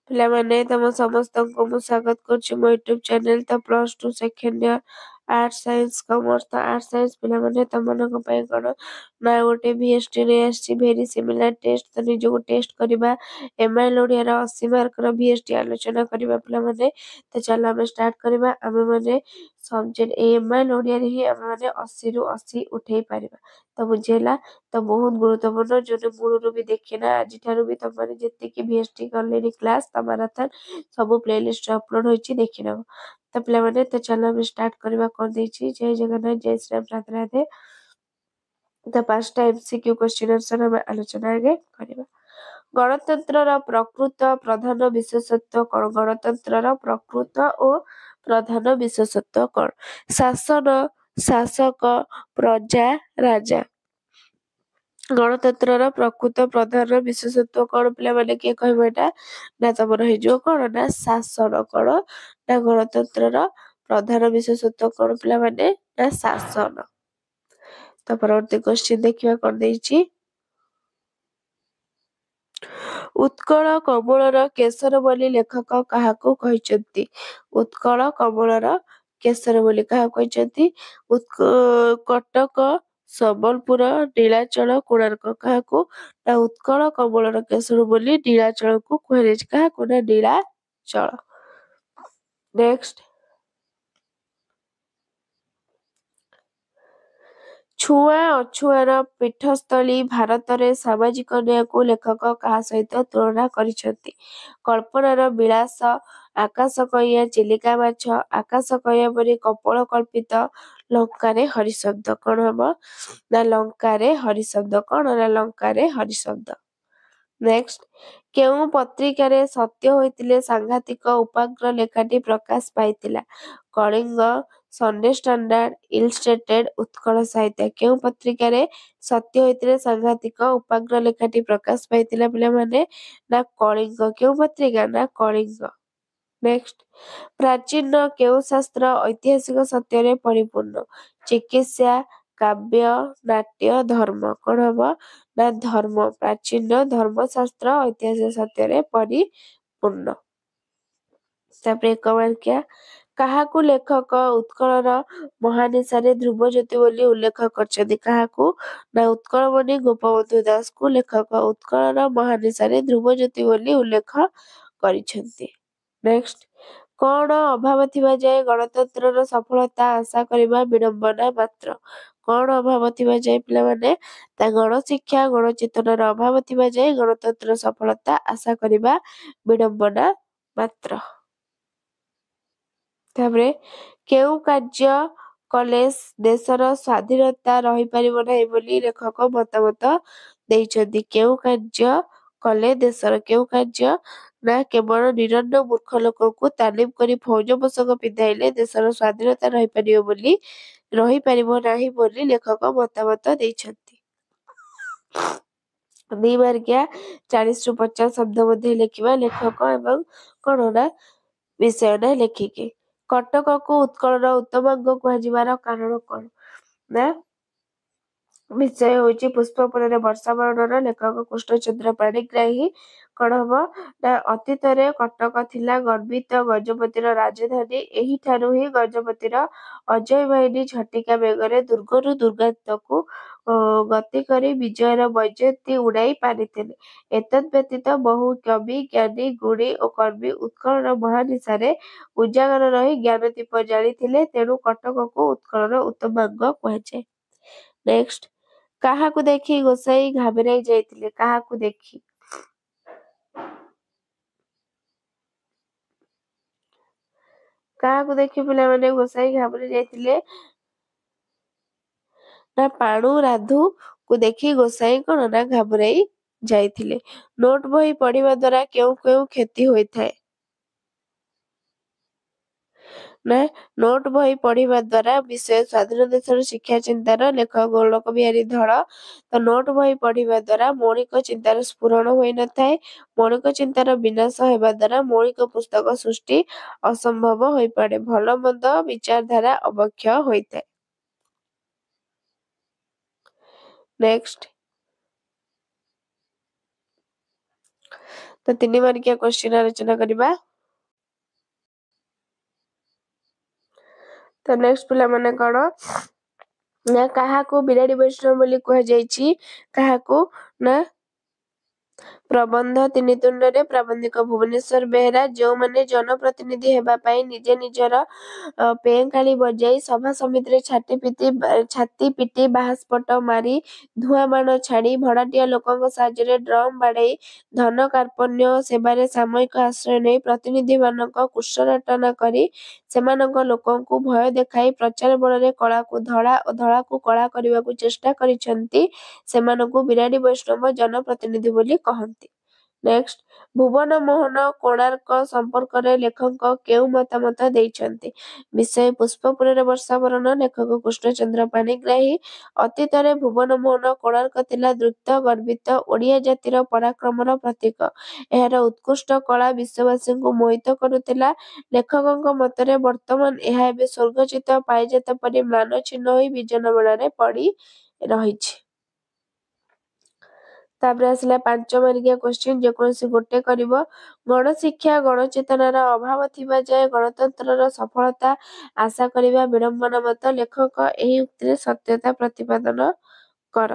ପିଲାମାନେ ତମ ସମସ୍ତଙ୍କୁ ମୁଁ ସ୍ୱାଗତ କରୁଛି ମୋ ୟୁଟ୍ୟୁବ ଚ୍ୟାନେଲ ତ +2 second year art science commerce. ତ ଆର୍ଟ ସାଇନ୍ସ ପିଲାମାନେ ତମମାନଙ୍କ ପାଇଁ କଣ ନା ଗୋଟେ VST ରେ ଆସିଛି ଭେରି ସିମିଲାର ଟେଷ୍ଟ। ତ ନିଜକୁ ଟେଷ୍ଟ କରିବା। MIL ଓଡ଼ିଆର 80 ମାର୍କର VST ଆଲୋଚନା କରିବା ପିଲାମାନେ। ତ ଚାଲ ଆମେ ଷ୍ଟାର୍ଟ କରିବା। ଆମେମାନେ ସବଜେକ୍ଟ MIL ଓଡ଼ିଆରେ ହିଁ ଆମେମାନେ 80ରୁ 80 ଉଠେଇ ପାରିବା। ତ ବୁଝିହେଲା। ତ ବହୁତ ଗୁରୁତ୍ୱପୂର୍ଣ୍ଣ ଯୋଉଟା ମୂଳରୁ ବି ଦେଖିନା ଆଜିଠାରୁ ବି ତମମାନେ ଯେତିକି VST କଲେଣି କ୍ଲାସ ତା ମାରାଥନ ସବୁ ପ୍ଲେଲିଷ୍ଟରେ ଅପଲୋଡ ହୋଇଛି ଦେଖିନବ। ତ ପିଲାମାନେ ତ ଚାଲ ଆମେ ଷ୍ଟାର୍ଟ କରିବା। କଣ ଦେଇଛି ଜୟ ଜଗନ୍ନାଥ ଜୟ ଶ୍ରୀରାମ ରାଧେ ରାଧେ। ତ 5ଟା MCQ କ୍ୱେଶ୍ଚିନ୍ ଆନ୍ସର ଆମେ ଆଲୋଚନା ଆଗେ କରିବା। ଗଣତନ୍ତ୍ରର ପ୍ରକୃତ ପ୍ରଧାନ ବିଶେଷତ୍ୱ କଣ? ଗଣତନ୍ତ୍ରର ପ୍ରକୃତ ଓ ପ୍ରଧାନ ବିଶେଷତ୍ୱ କଣ? ଶାସନ, ଶାସକ, ପ୍ରଜା, ରାଜା। ଗଣତନ୍ତ୍ରର ପ୍ରକୃତ ପ୍ରଧାନ ବିଶେଷତ୍ୱ କଣ ପିଲାମାନେ କିଏ କହିବ ଏଇଟା? ନା ତମର ହେଇଯିବ କଣ ନା ଶାସନ। କଣ ନା ଗଣତନ୍ତ୍ରର ପ୍ରଧାନ ବିଶେଷତ୍ୱ କଣ ପିଲାମାନେ? ନା ଶାସନ। ତ ପରବର୍ତ୍ତୀ କ୍ୱେଶ୍ଚିନ୍ ଦେଖିବା କଣ ଦେଇଛି। ଉତ୍କଳ କମଳର କେଶର ବୋଲି ଲେଖକ କାହାକୁ କହିଛନ୍ତି? ଉତ୍କଳ କମଳର କେଶର ବୋଲି କାହାକୁ କହିଛନ୍ତି? କଟକ, ସମ୍ବଲପୁର, ନୀଳାଚଳ, କୋଣାର୍କ। କାହାକୁ? ନା ଉତ୍କଳ କମଳର କେଶର ବୋଲି ନୀଳାଚଳକୁ କୁହାଯାଇଛି। କାହାକୁ? ନା ନୀଳାଚଳ। ନେକ୍ସଟ, ଛୁଆଁ ଅଛୁଆଁର ପୀଠସ୍ଥଳୀ ଭାରତରେ ସାମାଜିକ ନ୍ୟାୟକୁ ଲେଖକ କାହା ସହିତ ତୁଳନା କରିଛନ୍ତି? କଳ୍ପନାର ବିଳାସ, ଆକାଶ କଇଁଆ, ଚିଲିକା ମାଛ, ଆକାଶ କଇଁଆ ପରି କପୋଳ କଳ୍ପିତ, ଲଙ୍କାରେ ହରିଶବ୍ଦ। କଣ ହବ? ନା ଲଙ୍କାରେ ହରିଶବ୍ଦ। କଣ? ନା ଲଙ୍କାରେ ହରିଶବ୍ଦ। ନେକ୍ସଟ, କେଉଁ ପତ୍ରିକାରେ ସତ୍ୟ ହୋଇଥିଲେ ସାଂଘାତିକ ଉପାଗ୍ର ଲେଖାଟି ପ୍ରକାଶ ପାଇଥିଲା? କଳିଙ୍ଗ, ସଣ୍ଡେ ଷ୍ଟାଣ୍ଡାର୍ଡ, ଇଲଷ୍ଟ୍ରେଟେଡ, ଉତ୍କଳ ସାହିତ୍ୟ। କେଉଁ ପତ୍ରିକାରେ ସତ୍ୟ ହୋଇଥିଲେ ସାଂଘାତିକ ଉପାଗ୍ର ଲେଖାଟି ପ୍ରକାଶ ପାଇଥିଲା ପିଲାମାନେ? ନା କଳିଙ୍ଗ। କେଉଁ ପତ୍ରିକା? ନା କଳିଙ୍ଗ। ନେକ୍ସଟ, ପ୍ରାଚୀନ କେଉଁ ଶାସ୍ତ୍ର ଐତିହାସିକ ସତ୍ୟରେ ପରିପୂର୍ଣ୍ଣ? ଚିକିତ୍ସା, କାବ୍ୟ, ନାଟ୍ୟ, ଧର୍ମ। କଣ ହବ? ନା ଧର୍ମ। ପ୍ରାଚୀନ ଧର୍ମଶାସ୍ତ୍ର ଐତିହାସିକ ସତ୍ୟରେ ପରିପୂର୍ଣ୍ଣ। ତାପରେ 1 ମାର୍କିଆ, କାହାକୁ ଲେଖକ ଉତ୍କଳର ମହାନିଶାରେ ଧ୍ରୁବଜ୍ୟୋତି ବୋଲି ଉଲ୍ଲେଖ କରିଛନ୍ତି? କାହାକୁ? ନା ଉତ୍କଳମଣି ଗୋପବନ୍ଧୁ ଦାସଙ୍କୁ ଲେଖକ ଉତ୍କଳର ମହାନିଶାରେ ଧ୍ରୁବଜ୍ୟୋତି ବୋଲି ଉଲ୍ଲେଖ କରିଛନ୍ତି। ନେକ୍ସଟ, କଣ ଅଭାବ ଥିବା ଯାଏ ଗଣତନ୍ତ୍ରର ସଫଳତା ଆଶା କରିବା ବିଡ଼ମ୍ବନା ମାତ୍ର? କଣ ଅଭାବ ଥିବା ଯାଏ ପିଲାମାନେ? ତା ଗଣଶିକ୍ଷା ଗଣଚେତନାର ଅଭାବ ଥିବା ଯାଏ ଗଣତନ୍ତ୍ର ସଫଳତା ଆଶା କରିବା ବିଡ଼ମ୍ବନା ମାତ୍ର। ତାପରେ କେଉଁ କାର୍ଯ୍ୟ କଲେ ଦେଶର ସ୍ୱାଧୀନତା ରହିପାରିବ ନାହିଁ ବୋଲି ଲେଖକ ମତାମତ ଦେଇଛନ୍ତି? କେଉଁ କାର୍ଯ୍ୟ କଲେ ଦେଶର କେଉଁ କାର୍ଯ୍ୟ? ନା କେବଳ ନିରନ୍ନ ମୂର୍ଖ ଲୋକଙ୍କୁ ତାଲିମ କରି ଫୌଜ ପୋଷାକ ପିନ୍ଧାଇଲେ ଦେଶର ସ୍ୱାଧୀନତା ରହିପାରିବ ନାହିଁ ବୋଲି ଲେଖକ ମତାମତ ଦେଇଛନ୍ତି। 2 ମାର୍କିଆ 40ରୁ 50 ଶବ୍ଦ ମଧ୍ୟ ଲେଖିବା ଲେଖକ ଏବଂ କଣ ନା ବିଷୟଟା ଲେଖିକି। କଟକକୁ ଉତ୍କଳର ଉତ୍ତମାଙ୍ଗ କୁହାଯିବାର କାରଣ କଣ? ନା ବିଷୟ ହଉଛି ପୁଷ୍ପପୁରରେ ବର୍ଷା ବର୍ଣ୍ଣନ, ଲେଖକ କୃଷ୍ଣଚନ୍ଦ୍ର ପାଣିଗ୍ରାହୀ। କଣ ହବ? ନା ଅତୀତରେ କଟକ ଥିଲା ଗର୍ବିତ ଗଜପତିର ରାଜଧାନୀ। ଏହିଠାରୁ ହିଁ ଗଜପତିର ଅଜୟ ବାହିନୀ ଝଟିକା ବେଗରେ ଦୁର୍ଗରୁ ଦୁର୍ଗାନ୍ତକୁ ଗତି କରି ବିଜୟର ବୈଜୟନ୍ତୀ ଉଡାଇ ପାରିଥିଲେ। ଏତଦ୍ ବ୍ୟତୀତ ବହୁ କବି, ଜ୍ଞାନୀ, ଗୁଣୀ ଓ କର୍ମୀ ଉତ୍କଳର ମହାନିଶାରେ ଉଜାଗର ରହି ଜ୍ଞାନଦୀପ ଜାଳିଥିଲେ। ତେଣୁ କଟକକୁ ଉତ୍କଳର ଉତ୍ତମାଙ୍ଗ କୁହାଯାଏ। ନେକ୍ସଟ, କାହାକୁ ଦେଖି ଗୋସାଇ ଘାବରାଇ ଯାଇଥିଲେ? କାହାକୁ ଦେଖି? କାହାକୁ ଦେଖି ପିଲାମାନେ ଗୋସାଇ ଘାବରେଇ ଯାଇଥିଲେ? ନା ପାଣୁ ରାଧୁକୁ ଦେଖି ଗୋସାଇ କଣ ନା ଘାବରେଇ ଯାଇଥିଲେ। ନୋଟ ବହି ପଢିବା ଦ୍ୱାରା କେଉଁ କେଉଁ କ୍ଷତି ହୋଇଥାଏ? ନା ନୋଟ ବହି ପଢିବା ଦ୍ୱାରା ବିଷୟ ସ୍ୱାଧୀନ ଦେଶର ଶିକ୍ଷା ଚିନ୍ତାର ଲେଖକ ଗୋଲକ ବିହାରୀ ଧଳ। ତ ନୋଟ ବହି ପଢିବା ଦ୍ୱାରା ମୌଳିକ ଚିନ୍ତାର ସ୍ଫୁରଣ ହୋଇନଥାଏ। ମୌଳିକ ଚିନ୍ତାର ବିନାଶ ହେବା ଦ୍ୱାରା ମୌଳିକ ପୁସ୍ତକ ସୃଷ୍ଟି ଅସମ୍ଭବ ହୋଇପଡେ। ଭଲ ମନ୍ଦ ବିଚାରଧାରା ଅବକ୍ଷୟ ହୋଇଥାଏ। ନେକ୍ସଟ, तो 3 मार्किया क्वेश्चन आलोचना करबा। तो नेक्स्ट पिला माने कौन ना काहाकू बिराड़ी वैष्णव बोली कह जायछि काहाकू ना प्रबंध ତିନି ତୁଣ୍ଡରେ ପ୍ରାବନ୍ଧିକ ଭୁବନେଶ୍ୱର ବେହେରା ଯେଉଁମାନେ ଜନପ୍ରତିନିଧି ହେବା ପାଇଁ ନିଜେ ନିଜର ପେଁକାଳି ବଜାଇ ସଭା ସମିତିରେ ଛାତି ପିଟି ବାହାସ୍ପଟ ମାରି ଧୂଆଁ ବାଣ ଛାଡ଼ି ଭଡ଼ାଟିଆ ଲୋକଙ୍କ ସାହାଯ୍ୟରେ ଡ୍ରମ୍ ବାଡ଼େଇ ଧନ କାର୍ପଣ୍ୟ ଓ ସେବାରେ ସାମୟିକ ଆଶ୍ରୟ ନେଇ ପ୍ରତିନିଧିମାନଙ୍କ କୁଶରଟନା କରି ସେମାନଙ୍କ ଲୋକଙ୍କୁ ଭୟ ଦେଖାଇ ପ୍ରଚାର ବଳରେ କଳାକୁ ଧଳା ଓ ଧଳାକୁ କଳା କରିବାକୁ ଚେଷ୍ଟା କରିଛନ୍ତି ସେମାନଙ୍କୁ ବିରାଡ଼ି ବୈଷ୍ଣବ ଜନପ୍ରତିନିଧି ବୋଲି କହନ୍ତି। ନେକ୍ସଟ ଭୁବନ ମୋହନ କୋଣାର୍କ ସମ୍ପର୍କରେ ଲେଖକ କେଉଁ ମତାମତ ଦେଇଛନ୍ତି? ବିଷୟ ପୁଷ୍ପପୁରରେ ବର୍ଷାବରଣ ଲେଖକ କୃଷ୍ଣଚନ୍ଦ୍ର ପାଣିଗ୍ରାହୀ। ଅତୀତରେ ଭୁବନ ମୋହନ କୋଣାର୍କ ଥିଲା ଦୃପ୍ତ ଗର୍ବିତ ଓଡ଼ିଆ ଜାତିର ପରାକ୍ରମର ପ୍ରତୀକ। ଏହାର ଉତ୍କୃଷ୍ଟ କଳା ବିଶ୍ୱବାସୀଙ୍କୁ ମୋହିତ କରୁଥିଲା। ଲେଖକଙ୍କ ମତରେ ବର୍ତ୍ତମାନ ଏହା ଏବେ ସ୍ୱର୍ଗଚ୍ୟୁତ ପାରିଜାତ ପରି ମ୍ଳାନ ଛିନ୍ନ ହୋଇ ବିଜନ ବେଳରେ ପଡ଼ି ରହିଛି। ତାପରେ ଆସିଲା 5 ମାର୍କିଆ କ୍ୱେଶ୍ଚିନ୍ ଯେକୌଣସି ଗୋଟେ କରିବ। ଗଣଶିକ୍ଷା ଗଣଚେତନାର ଅଭାବ ଥିବା ଯାଏ ଗଣତନ୍ତ୍ରର ସଫଳତା ଆଶା କରିବା ବିଡ଼ମ୍ବନା ମତ। ଲେଖକ ଏହି ଉକ୍ତିରେ ସତ୍ୟତା ପ୍ରତିପାଦନ କର।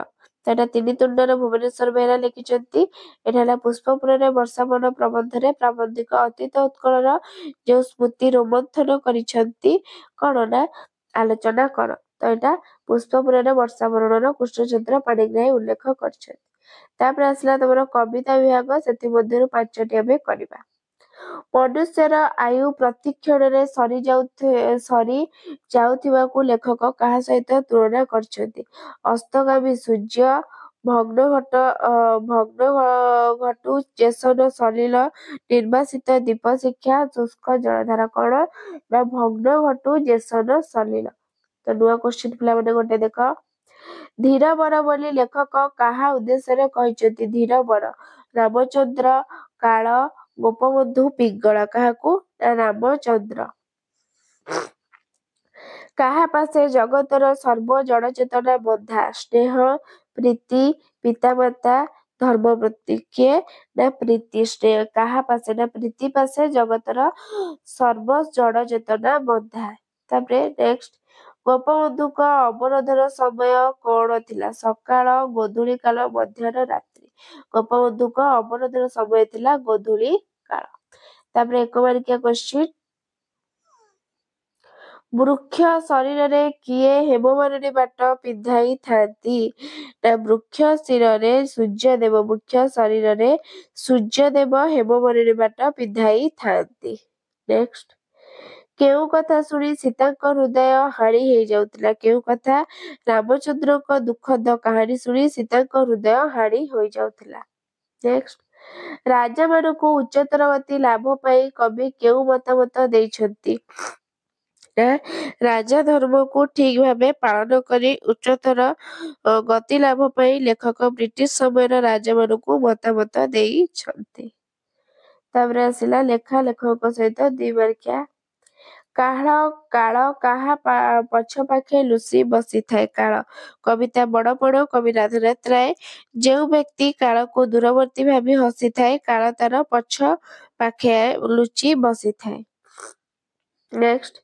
ଏଟା 3 ତୁଣ୍ଡର ଭୁବନେଶ୍ୱର ବେହେରା ଲେଖିଛନ୍ତି। ଏଟା ହେଲା ପୁଷ୍ପପୁରରେ ବର୍ଷାବନ ପ୍ରବନ୍ଧରେ ପ୍ରାବନ୍ଧିକ ଅତୀତ ଉତ୍କଳର ଯେଉଁ ସ୍ମୃତି ରୋମନ୍ଥନ କରିଛନ୍ତି କଣ ନା ଆଲୋଚନା କର। ତ ଏଟା ପୁଷ୍ପପୁରରେ ବର୍ଷାବରଣର କୃଷ୍ଣଚନ୍ଦ୍ର ପାଣିଗ୍ରାହୀ ଉଲ୍ଲେଖ କରିଛନ୍ତି। ତାପରେ ଆସିଲା ତମର କବିତା ବିଭାଗ ସେଥିମଧ୍ୟରୁ 5ଟି ଆମେ କରିବା। ମନୁଷ୍ୟର ଆୟୁ ପ୍ରତିକ୍ଷଣରେ ସରି ଯାଉଥିବାକୁ ଲେଖକ କାହା ସହିତ ତୁଳନା କରିଛନ୍ତି? ଅସ୍ତଗାମୀ ସୂର୍ଯ୍ୟ, ଭଗ୍ନଘଟୁ ଚେସନ ସଲିଳ, ନିର୍ବାସିତ ଦୀପଶିଖା, ଶୁଷ୍କ ଜଳଧାରା। କଣ ନା ଭଗ୍ନଘଟୁ ଚେସନ ସଲିଳ। ତ ନୂଆ କ୍ୱେଶ୍ଚିନ୍ ପିଲାମାନେ ଗୋଟେ ଦେଖ। ଧୀରବର ବୋଲି ଲେଖକ କାହା ଉଦ୍ଦେଶ୍ୟରେ କହିଛନ୍ତି? ଧୀରବର ରାମଚନ୍ଦ୍ର, କାଳ, ଗୋପବନ୍ଧୁ, ପିଙ୍ଗଳା। କାହାକୁ ନା ରାମଚନ୍ଦ୍ର। କାହା ପାଶେ ଜଗତର ସର୍ବ ଜଡ଼ଚେତନା ବନ୍ଧା? ସ୍ନେହ, ପ୍ରୀତି, ପିତାମାତା, ଧର୍ମବୃତ୍ତି। କିଏ ନା ପ୍ରୀତି। କାହା ପାଶେ ନା ପ୍ରୀତି ପାଶେ ଜଗତର ସର୍ବ ଜଡ଼ଚେତନା ବନ୍ଧା। ତାପରେ ନେକ୍ସଟ ଗୋପବନ୍ଧୁଙ୍କ ଅବରୋଧର ସମୟ କଣ ଥିଲା? ସକାଳ, ଗୋଧୂଳି କାଳ, ମଧ୍ୟାହ୍ନ, ରାତ୍ରି। ଗୋପବନ୍ଧୁଙ୍କ ଅବରୋଧର ସମୟ ଥିଲା ଗୋଧୂଳି କାଳ। ତାପରେ 1 ମାର୍କିଆ କ୍ୱେଶ୍ଚିନ୍ ବୃକ୍ଷ ଶରୀରରେ କିଏ ହେମମାଳିନୀ ବାଟ ପିନ୍ଧାଇଥାନ୍ତି? ନା ବୃକ୍ଷ ଶିରରେ ସୂର୍ଯ୍ୟଦେବ। ବୃକ୍ଷ ଶରୀରରେ ସୂର୍ଯ୍ୟଦେବ ହେମମାଳିନୀ ବାଟ ପିନ୍ଧାଇଥାନ୍ତି। ନେକ୍ସଟ କେଉଁ କଥା ଶୁଣି ସୀତାଙ୍କ ହୃଦୟ ହାଣି ହୋଇଯାଉଥିଲା? କେଉଁ କଥା? ରାମଚନ୍ଦ୍ରଙ୍କ ଦୁଃଖଦ କାହାଣୀ ଶୁଣି ସୀତାଙ୍କ ହୃଦୟ ହାଣି ହୋଇଯାଉଥିଲା। ନେକ୍ସଟ ରାଜାମାନଙ୍କୁ ଉଚ୍ଚତର ଗତି ଲାଭ ପାଇଁ କବି କେଉଁ ମତାମତ ଦେଇଛନ୍ତି? ନା ରାଜା ଧର୍ମକୁ ଠିକ ଭାବେ ପାଳନ କରି ଉଚ୍ଚତର ଗତି ଲାଭ ପାଇଁ ଲେଖକ ବ୍ରିଟିଶ ସମୟର ରାଜାମାନଙ୍କୁ ମତାମତ ଦେଇଛନ୍ତି। ତାପରେ ଆସିଲା ଲେଖକଙ୍କ ସହିତ 2 ମାର୍କିଆ। କାଳ କାହା ପଛ ପାଖେ ଲୁଚି ବସିଥାଏ? କାଳ। କବିତା ବଡ଼ପଣ କବି ରାଧାନାଥ ରାୟ। ଯେଉଁ ବ୍ୟକ୍ତି କାଳକୁ ଦୂରବର୍ତ୍ତୀ ଭାବି ହସିଥାଏ କାଳ ତାର ପଛ ପାଖେ ଲୁଚି ବସିଥାଏ। ନେକ୍ସଟ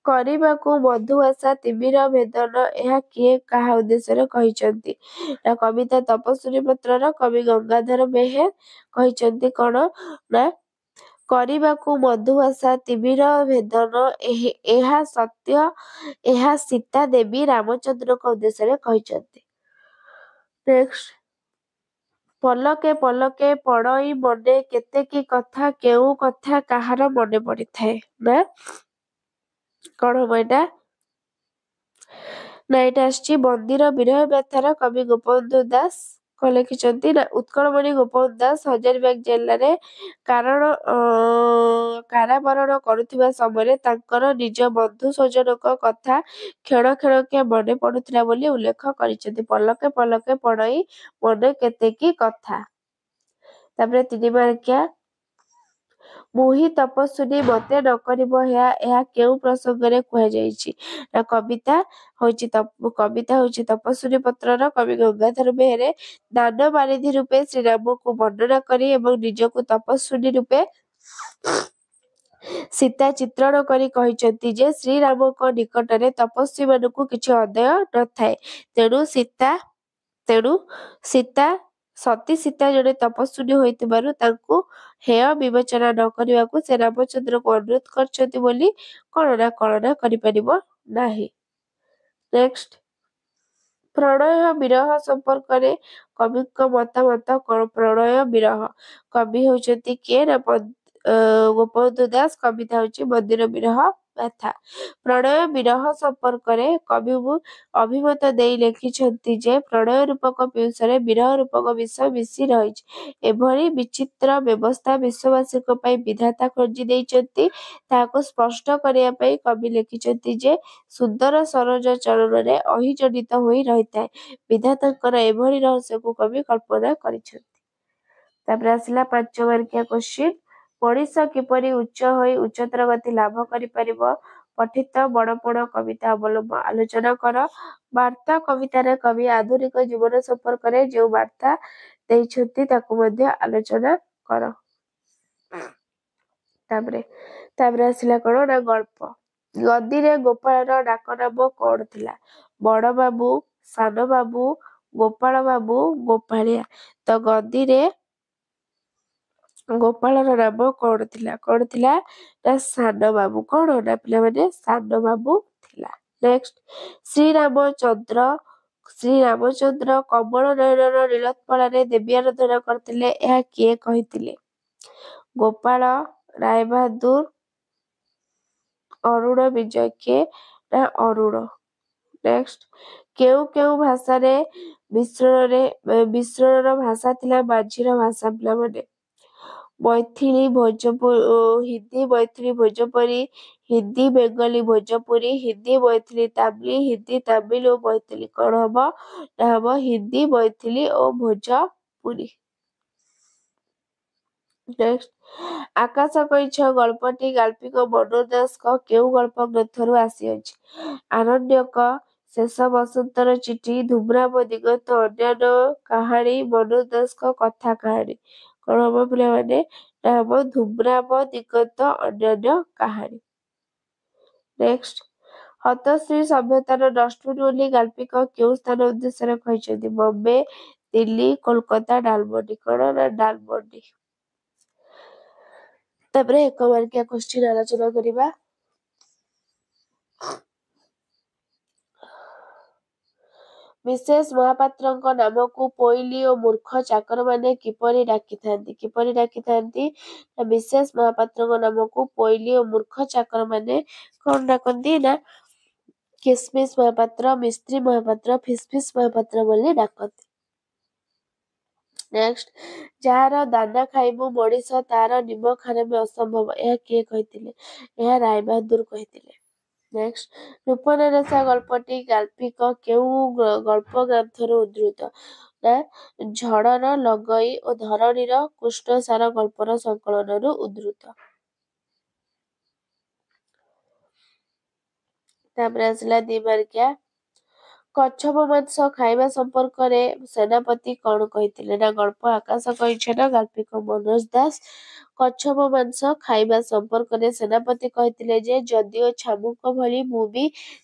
କରିବାକୁ ମଧୁ ଆଶା ତିମିର ଭେଦନ ଏହା କିଏ କାହା ଉଦ୍ଦେଶ୍ୟରେ କହିଛନ୍ତି? ନା କବିତା ତପସ୍ୱିନୀ ପତ୍ରର କବି ଗଙ୍ଗାଧର ମେହେର କହିଛନ୍ତି କଣ ନା କରିବାକୁ ମଧୁ ଆଶା ତିମିର ଭେଦନ ଏହା ସତ୍ୟ ଏହା ସୀତା ଦେବୀ ରାମଚନ୍ଦ୍ରଙ୍କ ଉଦ୍ଦେଶ୍ୟରେ କହିଛନ୍ତି। ନେକ୍ସଟ ପଲକେ ପଲକେ ପଡ଼ଇ ମନେ କେତେକି କଥା କେଉଁ କଥା କାହାର ମନେ ପଡ଼ିଥାଏ? ନା କଣ ହବ ଏଇଟା? ନା ଏଇଟା ଆସିଛି ବନ୍ଦୀର ବିରହ ବ୍ୟଥାର କବି ଗୋପବନ୍ଧୁ ଦାସ କଣ ଲେଖିଛନ୍ତି? ନା ଉତ୍କଳମଣି ଗୋପବନ୍ଧୁ ଦାସ ହଜାରୀବାଗ ଜେଲରେ କାରାବରଣ କରୁଥିବା ସମୟରେ ତାଙ୍କର ନିଜ ବନ୍ଧୁ ସ୍ୱଜନଙ୍କ କଥା କ୍ଷଣ କ୍ଷଣକେ ମନେ ପଡୁଥିଲା ବୋଲି ଉଲ୍ଲେଖ କରିଛନ୍ତି। ପଲକେ ପଲକେ ପଡ଼ଇ ମନେ କେତେକି କଥା। ତାପରେ 3 ମାର୍କିଆ ମୁହିଁ ତପସ୍ୱିନୀ ମତେ ନ କରିବ ଏହା କେଉଁ ପ୍ରସଙ୍ଗରେ କୁହାଯାଇଛି? ନା କବିତା ହଉଛି ତପସ୍ୱିନୀ ପତ୍ରର କବି ଗଙ୍ଗାଧର ମେହେର ଦାନ ବାରିଧି ରୂପେ ଶ୍ରୀରାମକୁ ବର୍ଣ୍ଣନା କରି ଏବଂ ନିଜକୁ ତପସ୍ୱିନୀ ରୂପେ ସୀତା ଚିତ୍ରଣ କରି କହିଛନ୍ତି ଯେ ଶ୍ରୀରାମଙ୍କ ନିକଟରେ ତପସ୍ୱୀମାନଙ୍କୁ କିଛି ଆଦାୟ ନଥାଏ। ତେଣୁ ସତୀ ସୀତା ଜଣେ ତପସ୍ୱିନୀ ହୋଇଥିବାରୁ ତାଙ୍କୁ ହେୟ ବିବେଚନା ନ କରିବାକୁ ସେ ରାମଚନ୍ଦ୍ରଙ୍କୁ ଅନୁରୋଧ କରିଛନ୍ତି ବୋଲି କଳନା କରିପାରିବ ନାହିଁ। ନେକ୍ସଟ, ପ୍ରଣୟ ବିରହ ସମ୍ପର୍କରେ କବିଙ୍କ ମତାମତ କଣ? ପ୍ରଣୟ ବିରହ କବି ହଉଛନ୍ତି କିଏ? ନା ଗୋପବନ୍ଧୁ ଦାସ। କବିତା ହଉଛି ମନ୍ଦିର ବିରହ ଗାଥା। ପ୍ରଣୟ ବିରହ ସମ୍ପର୍କରେ କବି ଅଭିମତ ଦେଇ ଲେଖିଛନ୍ତି ଯେ ପ୍ରଣୟ ରୂପକ ପିଉସରେ ବିରହ ରୂପକ ବିଷ ମିଶି ରହିଛି। ଏଭଳି ବିଚିତ୍ର ବ୍ୟବସ୍ଥା ବିଶ୍ୱବାସୀଙ୍କ ପାଇଁ ବିଧାତା ଖୋଜି ଦେଇଛନ୍ତି। ତାହାକୁ ସ୍ପଷ୍ଟ କରିବା ପାଇଁ କବି ଲେଖିଛନ୍ତି ଯେ ସୁନ୍ଦର ସରୋଜ ଚରଣରେ ଅହି ଜଡ଼ିତ ହୋଇ ରହିଥାଏ। ବିଧାତାଙ୍କର ଏଭଳି ରହସ୍ୟକୁ କବି କଳ୍ପନା କରିଛନ୍ତି। ତାପରେ ଆସିଲା 5 ମାର୍କିଆ କୋଶ୍ଚିନ୍। ମଣିଷ କିପରି ଉଚ୍ଚ ହୋଇ ଉଚ୍ଚତର ଗତି ଲାଭ କରିପାରିବ? ପଠିତ ବଡ଼ପଣ କବିତା ଅବଲମ୍ବନ ଆଲୋଚନା କର। ବାର୍ତ୍ତା କବିତାରେ କବି ଆଧୁନିକ ଜୀବନ ସମ୍ପର୍କରେ ଯେଉଁ ବାର୍ତ୍ତା ଦେଇଛନ୍ତି ତାକୁ ମଧ୍ୟ ଆଲୋଚନା କର। ତାପରେ ଆସିଲା କଣ? ନା ଗଳ୍ପ। ଗଦିରେ ଗୋପାଳର ଡାକ ନାମ କଣ ଥିଲା? ବଡ଼ ବାବୁ, ସାନ ବାବୁ, ଗୋପାଳ ବାବୁ, ଗୋପାଳିଆ। ତ ଗଦିରେ ଗୋପାଳର ନାମ କଣ ଥିଲା? ନା ସାନ ବାବୁ। କଣ ନା ପିଲାମାନେ? ସାନ ବାବୁ ଥିଲା। ନେକ୍ସଟ, ଶ୍ରୀରାମଚନ୍ଦ୍ର କମଳ ନୟନର ନୀଲୋତ୍ପଳରେ ଦେବୀ ଆରାଧନା କରିଥିଲେ, ଏହା କିଏ କହିଥିଲେ? ଗୋପାଳ, ରାୟବାହାଦୁର, ଅରୁଣ ବିଜୟ। କିଏ? ନା ଅରୁଣ। ନେକ୍ସଟ, କେଉଁ କେଉଁ ଭାଷାରେ ମିଶ୍ରଣର ଭାଷା ଥିଲା ମାଝିର ଭାଷା? ପିଲାମାନେ ହିନ୍ଦୀ ମୈଥିଲି ଭୋଜପୁରୀ, ହିନ୍ଦୀ ବେଙ୍ଗଲୀ ଭୋଜପୁରୀ, ହିନ୍ଦୀ ମୈଥିଲି ତାମିଲ, ହିନ୍ଦୀ ତାମିଲ ଓ ମୈଥିଲି। କଣ ହବ? ନା ହବ ହିନ୍ଦୀ ମୈଥିଲି ଓ ଭୋଜପୁରୀ। ନେକ୍ସଟ, ଆକାଶ କଇଁଛ ଗଳ୍ପଟି ଗାଳ୍ପିକ ମନୋଜ ଦାସଙ୍କ କେଉଁ ଗଳ୍ପ ଗ୍ରନ୍ଥରୁ ଆସିଅଛି? ଆରଣ୍ୟକ, ଶେଷ ବସନ୍ତର ଚିଠି, ଧୂମ୍ରାବ ଦିଗନ୍ତ, ଅନ୍ୟାନ୍ୟ କାହାଣୀ, ମନୋଜ ଦାସଙ୍କ କଥା କାହାଣୀ। କଣ ହବ ପିଲାମାନେ? ନା ହବ ଧୂମ୍ରାବ ଦିଗନ୍ତ ଅନ୍ୟାନ୍ୟ କାହାଣୀ। ନେକ୍ସଟ, ହତଶ୍ରୀ ସଭ୍ୟତାର ଡଷ୍ଟବିନ ବୋଲି ଗାଳ୍ପିକ କେଉଁ ସ୍ଥାନ ଉଦ୍ଦେଶ୍ୟରେ କହିଛନ୍ତି? ବମ୍ବେ, ଦିଲ୍ଲୀ, କୋଲକାତା, ଡାଲମଣ୍ଡି। କଣ? ନା ଡାଲମଣ୍ଡି। ତାପରେ 1 ମାର୍କିଆ କୋଶ୍ଚିନ୍ ଆଲୋଚନା କରିବା। ମିସେସ ମହାପାତ୍ରଙ୍କ ନାମକୁ ପୋଇଲୀ ଓ ମୂର୍ଖ ଚାକରମାନେ କିପରି ଡାକିଥାନ୍ତି? ନା ମିସେସ ମହାପାତ୍ରଙ୍କ ନାମକୁ ପୋଇଲୀ ଓ ମୂର୍ଖ ଚାକରମାନେ କଣ ଡାକନ୍ତି? ନା କିସମିସ ମହାପାତ୍ର, ମିସ୍ତ୍ରୀ ମହାପାତ୍ର, ଫିସଫିସ ମହାପାତ୍ର ବୋଲି ଡାକନ୍ତି। ନେକ୍ସଟ, ଯାହାର ଦାନା ଖାଇବୁ ମଣିଷ ତାର ନିମ ଖାରମେ ଅସମ୍ଭବ, ଏହା କିଏ କହିଥିଲେ? ଏହା ରାୟବାହାଦୁର କହିଥିଲେ। ନେକ୍ସଟ, ରୂପନାରାଶା ଗଳ୍ପଟି ଗାଳ୍ପିକ କେଉଁ ଗଳ୍ପ ଗ୍ରନ୍ଥରୁ ଉଦ୍ଧୃତ? ନା ଝଡ଼ର ଲଗଇ ଓ ଧରଣୀର କୃଷ୍ଣସାର ଗଳ୍ପର ସଂକଳନରୁ ଉଦ୍ଧୃତ। ତାପରେ ଆସିଲା 2 ମାର୍କିଆ। କଚ୍ଛପ ମାଂସ ଖାଇବା ସମ୍ପର୍କରେ ସେନାପତି କଣ କହିଥିଲେ? ନା ଗଳ୍ପ ଆକାଶ କଇଁଛ ନା ଗାଳ୍ପିକ ମନୋଜ ଦାସ। କଚ୍ଛପ ମାଂସ ଖାଇବା ସମ୍ପର୍କରେ ସେନାପତି କହିଥିଲେ ଯେ ଯଦିଓ ଛାମୁକ ଭଳି ମୁଁ ବି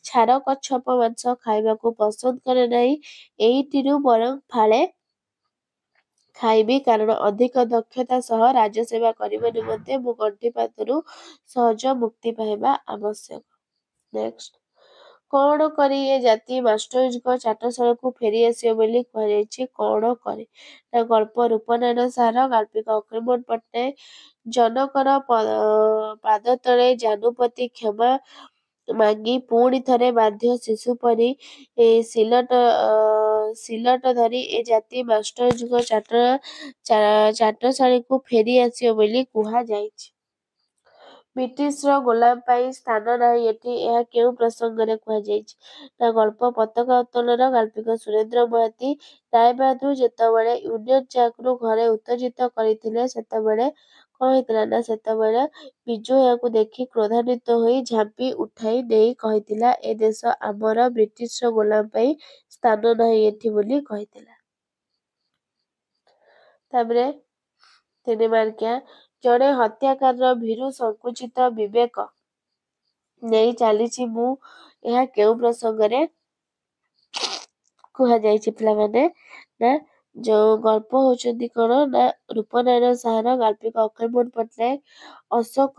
ଛାର କଚ୍ଛପ ମାଂସ ଖାଇବାକୁ ପସନ୍ଦ କରେ ନାହିଁ, ଏଇଟିରୁ ବରଂ ଫାଳେ ଖାଇବି, କାରଣ ଅଧିକ ଦକ୍ଷତା ସହ ରାଜସେବା କରିବା ନିମନ୍ତେ ମୁଁ ଗଣ୍ଠିପାତରୁ ସହଜ ମୁକ୍ତି ପାଇବା ଆବଶ୍ୟକ। ନେକ୍ସଟ, କଣ କରି ଏ ଜାତି ମାଷ୍ଟରଙ୍କ ଚାଟଶାଳକୁ ଫେରି ଆସିବ ବୋଲି କୁହାଯାଇଛି? କଣ କରି? ନା ଗଳ୍ପ ରୂପନାରାୟଣ ସାର, ଗାଳ୍ପିକ ଅକ୍ରିମୋହନ ପଟ୍ଟନାୟକ। ଜନକର ପାଦତଳେ ଜାନୁପତି କ୍ଷମା ମାଗି ପୁଣି ଥରେ ବାଧ୍ୟ ଶିଶୁ ପରି ସିଲଟ ଧରି ଏ ଜାତି ମାଷ୍ଟରଙ୍କ ଚାଟଶାଳୀକୁ ଫେରି ଆସିବ ବୋଲି କୁହାଯାଇଛି। ବ୍ରିଟିଶର ଗୋଲାମ ପାଇଁ ସ୍ଥାନ ନାହିଁ ଏଠି, ଏହା କେଉଁ ପ୍ରସଙ୍ଗରେ କୁହାଯାଇଛି? ନା ଗଳ୍ପ ପତାକା ଉତ୍ତୋଳନ, ଗାଳ୍ପିକ ସୁରେନ୍ଦ୍ର ମହାନ୍ତି। ରାୟବାହାଦୁର ଯେତେବେଳେ ୟୁନିୟନ ଜାକରୁ ଘରେ ଉତ୍ତେଜିତ କରିଥିଲେ ସେତେବେଳେ କଣ ହେଇଥିଲା ନା ସେତେବେଳେ ବିଜୁ ଏହାକୁ ଦେଖି କ୍ରୋଧାନ୍ୱିତ ହୋଇ ଝାମ୍ପି ଉଠାଇ ନେଇ କହିଥିଲା, ଏ ଦେଶ ଆମର, ବ୍ରିଟିଶର ଗୋଲାମ ପାଇଁ ସ୍ଥାନ ନାହିଁ ଏଠି ବୋଲି କହିଥିଲା। ତାପରେ 3 ମାର୍କିଆ, ଜଣେ ହତ୍ୟାକାରର ଭୀରୁ ସଂକୁଚିତ ବିବେକ ନେଇ ଚାଲିଛି ମୁଁ, ଏହା କେଉଁ ପ୍ରସଙ୍ଗରେ କୁହାଯାଇଛି ପିଲାମାନେ? ନା ଯୋଉ ଗଳ୍ପ ହଉଛନ୍ତି କଣ ନା ରୂପନାରାୟଣ ସାହାର ଗାଳ୍ପିକ ଅକ୍ଷୟମୋହନ ପଟ୍ଟନାୟକ ଅଶୋକ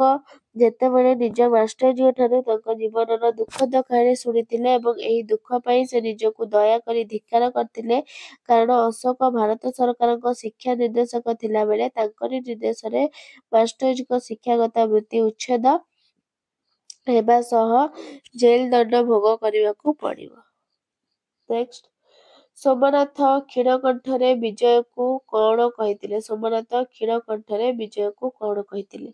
ଯେତେବେଳେ ନିଜ ମାଷ୍ଟରଝିଅ ଠାରୁ ତାଙ୍କ ଜୀବନର ଦୁଃଖଦ କାହାଣୀ ଶୁଣିଥିଲେ ଏବଂ ଏହି ଦୁଃଖ ପାଇଁ ସେ ନିଜକୁ ଦୟାକରି ଧିକ୍କାର କରିଥିଲେ, କାରଣ ଅଶୋକ ଭାରତ ସରକାରଙ୍କ ଶିକ୍ଷା ନିର୍ଦ୍ଦେଶକ ଥିଲାବେଳେ ତାଙ୍କରି ନିର୍ଦ୍ଦେଶରେ ମାଷ୍ଟରଜୀଙ୍କ ଶିକ୍ଷାଗତ ବୃତ୍ତି ଉଚ୍ଛେଦ ହେବା ସହ ଜେଲ୍ ଦଣ୍ଡ ଭୋଗ କରିବାକୁ ପଡ଼ିବ। ନେକ୍ସଟ, ସୋମନାଥ କ୍ଷୀଣକଣ୍ଠରେ ବିଜୟକୁ କଣ କହିଥିଲେ? ସୋମନାଥ କ୍ଷୀଣକଣ୍ଠରେ ବିଜୟକୁ କଣ କହିଥିଲେ?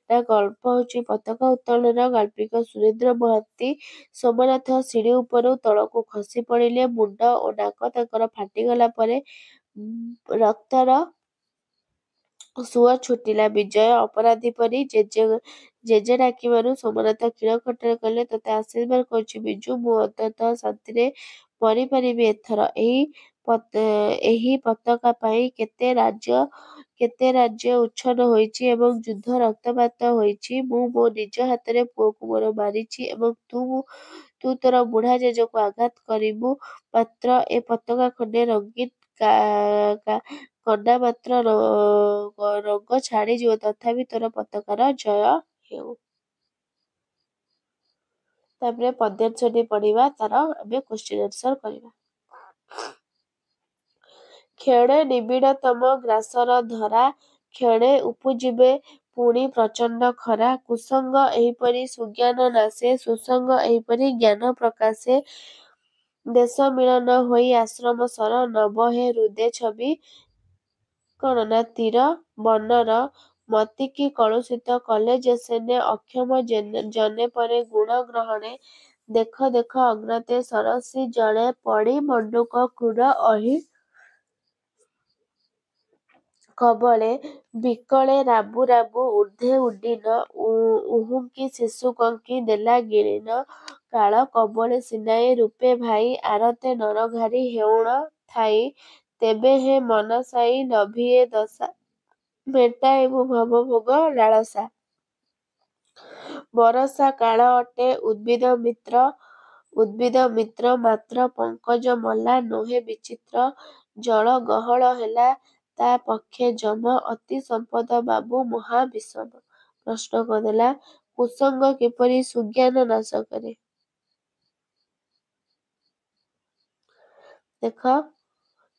ନା ଗଳ୍ପ ହଉଛି ପତାକା ଉତ୍ତୋଳନ। ଗାଳ୍ପିକ ସୁରେନ୍ଦ୍ର ମହାନ୍ତି। ସୋମନାଥ ସିଡ଼ି ଉପରୁ ତଳକୁ ଖସି ପଡ଼ିଲେ। ମୁଣ୍ଡ ଓ ନାକ ତାଙ୍କର ଫାଟିଗଲା ପରେ ରକ୍ତର ସୁଅ ଛୁଟିଲା। ବିଜୟ ଅପରାଧୀ ପରି ଜେଜେ ଡାକିବାରୁ ସୋମନାଥ କ୍ଷୀଣ କଣ୍ଠରେ କହିଲେ, ତୋତେ ଆଶୀର୍ବାଦ କରୁଛି ବିଜୁ, ମୁଁ ଅନ୍ତତଃ ଶାନ୍ତିରେ ମରିପାରିବି ଏଥର। ଏହି ପତାକା ପାଇଁ କେତେ ରାଜ୍ୟ ଉଚ୍ଛନ୍ନ ହୋଇଛି ଏବଂ ଯୁଦ୍ଧ ରକ୍ତପାତ ହୋଇଛି। ମୁଁ ମୋ ନିଜ ହାତରେ ପୁଅକୁ ମୋର ମାରିଛି ଏବଂ ତୁ ତୋର ବୁଢ଼ା ଜେଜେକୁ ଆଘାତ କରିବୁ ମାତ୍ର ଏ ପତାକା ଖଣ୍ଡେ ରଙ୍ଗୀନ କନା ମାତ୍ର ରଙ୍ଗ ଛାଡ଼ିଯିବ, ତଥାପି ତୋର ପତାକାର ଜୟ ହେଉ। ତାପରେ ପଦ୍ୟାଂଶଟି ପଢ଼ିବା, ତାର ଆମେ କ୍ୱେଶ୍ଚିନ୍ ଆନ୍ସର କରିବା। କ୍ଷଣେ ନିବିଡ଼ତମ ଗ୍ରାସର ଧରା, କ୍ଷଣେ ଉପୁଜିବେ ପୁଣି ପ୍ରଚଣ୍ଡ ଖରା। କୁସଙ୍ଗ ଏହିପରି ସୁଜ୍ଞାନ ନାଶେ, ସୁସଙ୍ଗ ଏହିପରି ଜ୍ଞାନ ପ୍ରକାଶେ। ଦେଶ ମିଳନ ହୋଇ ଆଶ୍ରମ ସର, ନବହେ ହୃଦେ ଛବି। କଣ ନା ତୀର ବନର ମତିକି କଳୁଷିତ କଲେ ଯେ ସେନେ, ଅକ୍ଷମ ଜନେ ପରେ ଗୁଣ ଗ୍ରହଣେ। ଦେଖ ଦେଖ ଅଜ୍ଞାତେ ସରସି ଜଳେ, ପଡ଼ି ମଣ୍ଡୁକ କ୍ରୂର ଅହି କବଳେ। ବିକଳେ ରାବୁ ରାବୁ ଊର୍ଦ୍ଧ୍ୱେ ଉଡ୍ଡୀନ, ଉହୁଙ୍କି ଶିଶୁ କଙ୍କି ଦେଲା ଗିଳିନ। କାଳ କବଳେ ସିନାଏ ରୂପେ ଭାଇ, ଆରତେ ନରଘାରି ହେଉଣ ଥାଇ। ତେବେ ହେ ମନସାଇ ଲଭିଏ ଦଶା, ମେଣ୍ଟାଇବୁ ଭବଭୋଗ ଲାଳସା। ବରଷା କାଳ ଅଟେ ଉଦ୍ଭିଦ ମିତ୍ର, ମାତ୍ର ପଙ୍କଜ ମଲା ନୋହେ ବିଚିତ୍ର। ଜଳ ଗହଳ ହେଲା ତା ପକ୍ଷେ ଯମ, ଅତି ସମ୍ପଦ ବାବୁ ମହା ବିଷମ। ପ୍ରଶ୍ନ କରିଦେଲା, କୁସଙ୍ଗ କିପରି ସୁଜ୍ଞାନ ନାଶ କରେ? ଦେଖ,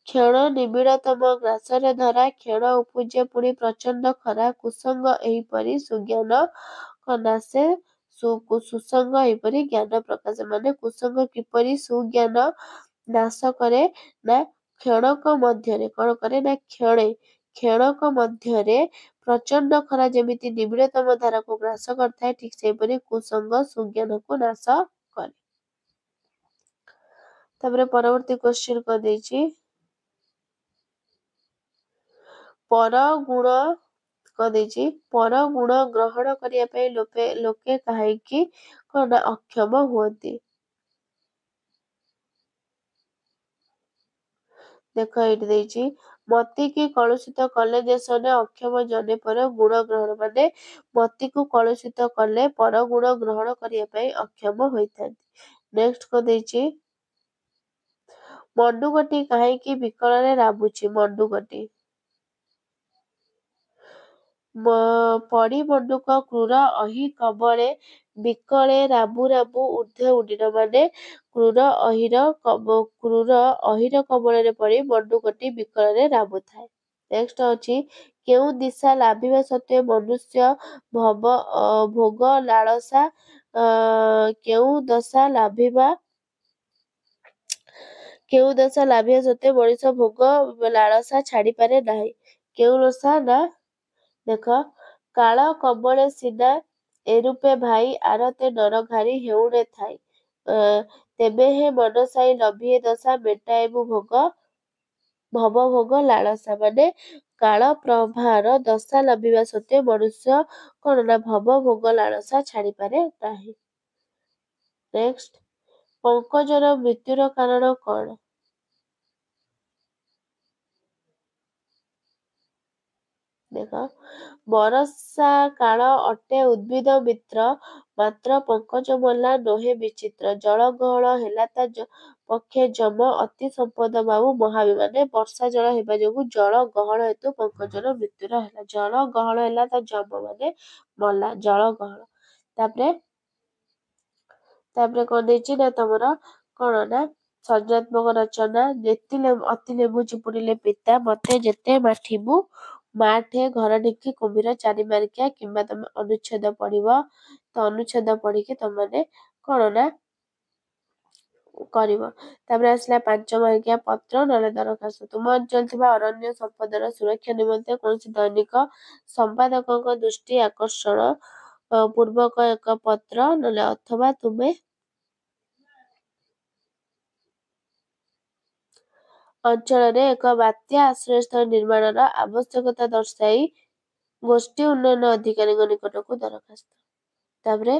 କ୍ଷଣ ନିବିଡ଼ତମ ଗ୍ରାସରେ ଧରା, କ୍ଷଣ ଉପୁଜେ ପୁଣି ପ୍ରଚଣ୍ଡ ଖରା। କୁସଙ୍ଗ ଏହିପରି ସୁଜ୍ଞାନ ନାଶେ, ସୁସଙ୍ଗ ଏହିପରି ଜ୍ଞାନ ପ୍ରକାଶ। ମାନେ କୁସଙ୍ଗ କିପରି ସୁଜ୍ଞାନ ନାଶ କରେ? ନା କ୍ଷଣକ ମଧ୍ୟରେ କଣ କରେ? ନା କ୍ଷଣକ ମଧ୍ୟରେ ପ୍ରଚଣ୍ଡ ଖରା ଯେମିତି ନିବିଡ଼ତମ ଧାରାକୁ ଗ୍ରାସ କରିଥାଏ, ଠିକ୍ ସେହିପରି କୁସଙ୍ଗ ସୁଜ୍ଞାନକୁ ନାଶ କରେ। ତାପରେ ପରବର୍ତ୍ତୀ କ୍ୱେଶ୍ଚିନ୍ କରିଦେଇଛି, ପରଗୁଣ ଗ୍ରହଣ କରିବା ପାଇଁ ଲୋକେ କାହିଁକି କଣ ଅକ୍ଷମ ହୁଅନ୍ତି? ଦେଖ ଏଇଠି ଦେଇଛି, ମତିକି କଳୁଷିତ କଲେ ଯେ ସନେ, ଅକ୍ଷମ ଜନେ ପର ଗୁଣ ଗ୍ରହଣ। ମାନେ ମତିକୁ କଳୁଷିତ କଲେ ପର ଗୁଣ ଗ୍ରହଣ କରିବା ପାଇଁ ଅକ୍ଷମ ହୋଇଥାନ୍ତି। ନେକ୍ସଟ କରିଦେଇଛି, ମଣ୍ଡୁକଟି କାହିଁକି ବିକଳରେ ରାବୁଛି? ମଣ୍ଡୁକଟି ପଡ଼ି ମଣ୍ଡୁକ କ୍ରୂର ଅହି କବଳେ, ବିକଳେ ରାବୁ ରାବୁ ଊର୍ଦ୍ଧ୍ୱେ ଉଡ୍ଡୀନ। ମାନେ କ୍ରୂର ଅହିର କବଳରେ ପଡ଼ି ମଣ୍ଡୁକଟି ବିକଳରେ ରାବୁଥାଏ। ନେକ୍ସଟ ଅଛି, କେଉଁ ଦିଶା ଲାଭିବା ସତ୍ତ୍ୱେ ମନୁଷ୍ୟ ଭୋଗ ଲାଳସା, କେଉଁ ଦଶା ଲାଭିବା ସତ୍ତ୍ୱେ ମଣିଷ ଭୋଗ ଲାଳସା ଛାଡ଼ିପାରେ ନାହିଁ? କେଉଁ ଦଶା? ନା ଦେଖ, କାଳ କବଳେ ସିନା ଏରୂପେ ଭାଇ, ଆରତେ ନରଘାରି ହେଉଣେ ଥାଇ। ତେବେ ହେ ମନସାଇ ଲଭିଏ ଦଶା, ମେଣ୍ଟାଇବୁ ଭବଭୋଗ ଲାଳସା। ମାନେ କାଳ ପ୍ରଭାର ଦଶା ଲଭିବା ସତ୍ତ୍ୱେ ମନୁଷ୍ୟ କଣ ନା ଭବ ଭୋଗ ଲାଳସା ଛାଡ଼ିପାରେ ନାହିଁ। ନେକ୍ସଟ, ପଙ୍କଜର ମୃତ୍ୟୁର କାରଣ କଣ? ଦେଖ, ବର୍ଷା କାଳ ଅଟେ ଉଦ୍ଭିଦ ମିତ୍ର, ମାତ୍ର ପଙ୍କଜ ମଲା ନୋହେ ବିଚିତ୍ର। ଜଳ ଗହଳ ହେଲା ତା ପକ୍ଷେ ଯମ, ଅତି ସମ୍ପଦ ବାବୁ ମହାବିମାନେ। ବର୍ଷା ଜଳ ହେବା ଯୋଗୁ ଜଳ ଗହଳ ହେତୁ ପଙ୍କଜର ମୃତ୍ୟୁର ହେଲା। ଜଳ ଗହଳ ହେଲା ତା ଯମ ମାନେ ମଲା, ଜଳ ଗହଳ। ତାପରେ କଣ ଦେଇଛି ନା ତମର କଣ ନା ସର୍ଜନାତ୍ମକ ରଚନା। ଅତି ଲେମ୍ବୁ ଚିପୁଡ଼ିଲେ ପିତା, ମତେ ଯେତେ ମାଠିବୁ ମାଠେ ଘର ଢିଙ୍କି କୁମ୍ଭୀର ଚାରି ମାରିକିଆ। କିମ୍ବା ତମେ ଅନୁଚ୍ଛେଦ ପଢିବ, ତ ଅନୁଚ୍ଛେଦ ପଢିକି ତମେ କଣ ନା କରିବ। ତାପରେ ଆସିଲା 5 ମାର୍କିଆ ପତ୍ର ନହେଲେ ଦରଖାସ୍ତ। ତୁମ ଅଞ୍ଚଳ ଥିବା ଅରଣ୍ୟ ସମ୍ପଦର ସୁରକ୍ଷା ନିମନ୍ତେ କୌଣସି ଦୈନିକ ସମ୍ପାଦକଙ୍କ ଦୃଷ୍ଟି ଆକର୍ଷଣ ପୂର୍ବକ ଏକ ପତ୍ର ନହେଲେ ଅଥବା ତୁମେ ଅଞ୍ଚଳରେ ଏକ ବାତ୍ୟା ଆଶ୍ରୟସ୍ଥଳ ନିର୍ମାଣର ଆବଶ୍ୟକତା ଦର୍ଶାଇ ଗୋଷ୍ଠୀ ଉନ୍ନୟନ ଅଧିକାରୀଙ୍କ ନିକଟକୁ ଦରଖାସ୍ତ। ତାପରେ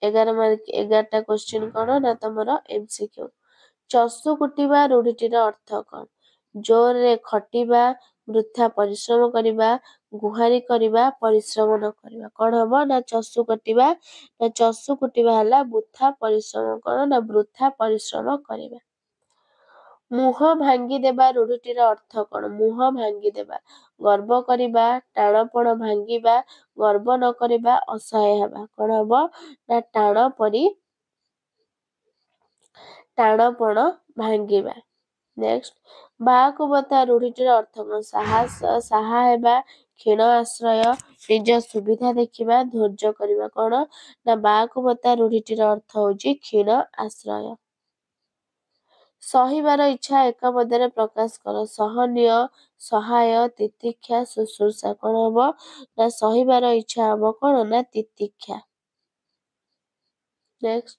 11ଟା କ୍ୱେଶ୍ଚିନ୍ କଣ ନା ତମର MCQ। ଚଷୁ କୁଟିବା ରୂଢିଟିର ଅର୍ଥ କଣ? ଜୋରରେ ଖଟିବା, ବୃଥା ପରିଶ୍ରମ କରିବା, ଗୁହାରି କରିବା, ପରିଶ୍ରମ ନ କରିବା। କଣ ହବ ନା ଚଷୁ କୁଟିବା। ନା ଚଷୁ କୁଟିବା ହେଲା ବୃଥା ପରିଶ୍ରମ, କଣ ନା ବୃଥା ପରିଶ୍ରମ କରିବା। ମୁହଁ ଭାଙ୍ଗିଦେବା ରୂଢିଟିର ଅର୍ଥ କଣ? ମୁହଁ ଭାଙ୍ଗିଦେବା, ଗର୍ବ କରିବା, ଟାଣପଣ ଭାଙ୍ଗିବା, ଗର୍ବ ନ କରିବା, ଅସହାୟ ହେବା। କଣ ହବ ନା ଟାଣପଣ ଭାଙ୍ଗିବା। ନେକ୍ସଟ, ବାହାକୁ ବତା ରୂଢିଟିର ଅର୍ଥ କଣ? ସାହା ହେବା, କ୍ଷୀଣ ଆଶ୍ରୟ, ନିଜ ସୁବିଧା ଦେଖିବା, ଧୈର୍ଯ୍ୟ କରିବା। କଣ ନା ବାହାକୁ ବତା ରୂଢିଟିର ଅର୍ଥ ହଉଛି କ୍ଷୀଣ ଆଶ୍ରୟ। ସହିବାର ଇଚ୍ଛା ଏକ ପଦରେ ପ୍ରକାଶ କର। ସହନୀୟ, ସହାୟ, ତିତିକ୍ଷା, ଶୁଶ୍ରୂଷା। କଣ ହବ ନା ସହିବାର ଇଚ୍ଛା ହବ କଣ ନା ତିତିକ୍ଷା। ନେକ୍ସଟ,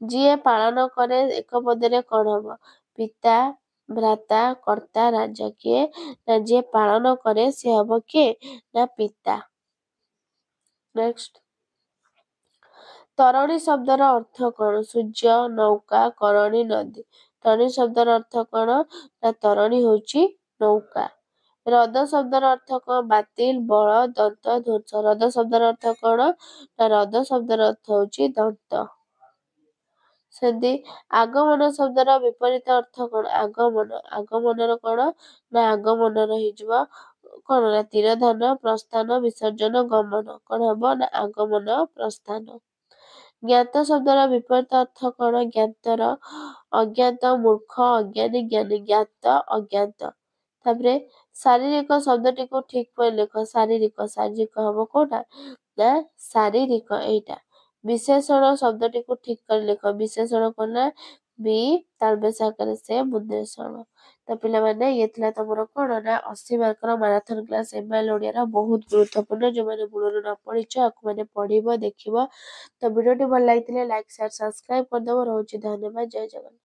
ଯିଏ ପାଳନ କରେ ଏକ ପଦରେ କଣ ହବ? ପିତା, ଭ୍ରାତା, କର୍ତ୍ତା, ରାଜା। କିଏ ନା ଯିଏ ପାଳନ କରେ ସିଏ ହବ କିଏ ନା ପିତା। ନେକ୍ସଟ, ତରଣୀ ଶବ୍ଦର ଅର୍ଥ କଣ? ସୂର୍ଯ୍ୟ, ନୌକା, କରଣୀ, ନଦୀ। ତରଣୀ ଶବ୍ଦର ଅର୍ଥ କଣ ନା ତରଣୀ ହଉଛି ନୌକା। ହ୍ରଦ ଶବ୍ଦର ଅର୍ଥ କଣ? ବାତିଲ, ବଳ, ଦନ୍ତ, ଧ୍ୱଂସ। ହ୍ରଦ ଶବ୍ଦର ଅର୍ଥ କଣ ନା ହ୍ରଦ ଶବ୍ଦର ଅର୍ଥ ହଉଛି ଦନ୍ତ। ସେମିତି ଆଗମନ ଶବ୍ଦର ବିପରୀତ ଅର୍ଥ କଣ? ଆଗମନର କଣ ନା ଆଗମନର ହେଇଯିବ କଣ ନା ତିରୋଧାନ, ପ୍ରସ୍ଥାନ, ବିସର୍ଜନ, ଗମନ। କଣ ହବ ନା ଆଗମନ, ପ୍ରସ୍ଥାନ। ଜ୍ଞାତ ଶବ୍ଦର ବିପରୀତ ଅର୍ଥ କଣ? ଜ୍ଞାତର ଅଜ୍ଞାତ, ମୂର୍ଖ, ଅଜ୍ଞାନୀ, ଜ୍ଞାନୀ। ଜ୍ଞାତ, ଅଜ୍ଞାତ। ତାପରେ ଶାରୀରିକ ଶବ୍ଦଟିକୁ ଠିକ କରି ଲେଖ। ଶାରୀରିକ ହବ କୋଉଟା ନା ଶାରୀରିକ ଏଇଟା। ବିଶେଷଣ ଶବ୍ଦଟିକୁ ଠିକ କରି ଲେଖ। ବିଶେଷଣ କଣ ନା ବି ତାଳବେଶ ଆକାରରେ ସେ ବୁଦ୍ଧେଶଣ। ତ ପିଲାମାନେ ଇଏ ଥିଲା ତମର କଣ ନା 80 ମାର୍କର ମାରାଥନ କ୍ଲାସ MIL ଓଡିଆର ବହୁତ ଗୁରୁତ୍ୱପୂର୍ଣ୍ଣ। ଯୋଉମାନେ ମୂଳରୁ ନ ପଢିଛ ଆକୁ ମାନେ ପଢିବ, ଦେଖିବ। ତ ଭିଡିଓଟି ଭଲ ଲାଗିଥିଲେ ଲାଇକ୍, ସେୟାର, ସବସ୍କ୍ରାଇବ କରିଦବ। ରହୁଛି, ଧନ୍ୟବାଦ। ଜୟ ଜଗନ୍ନାଥ।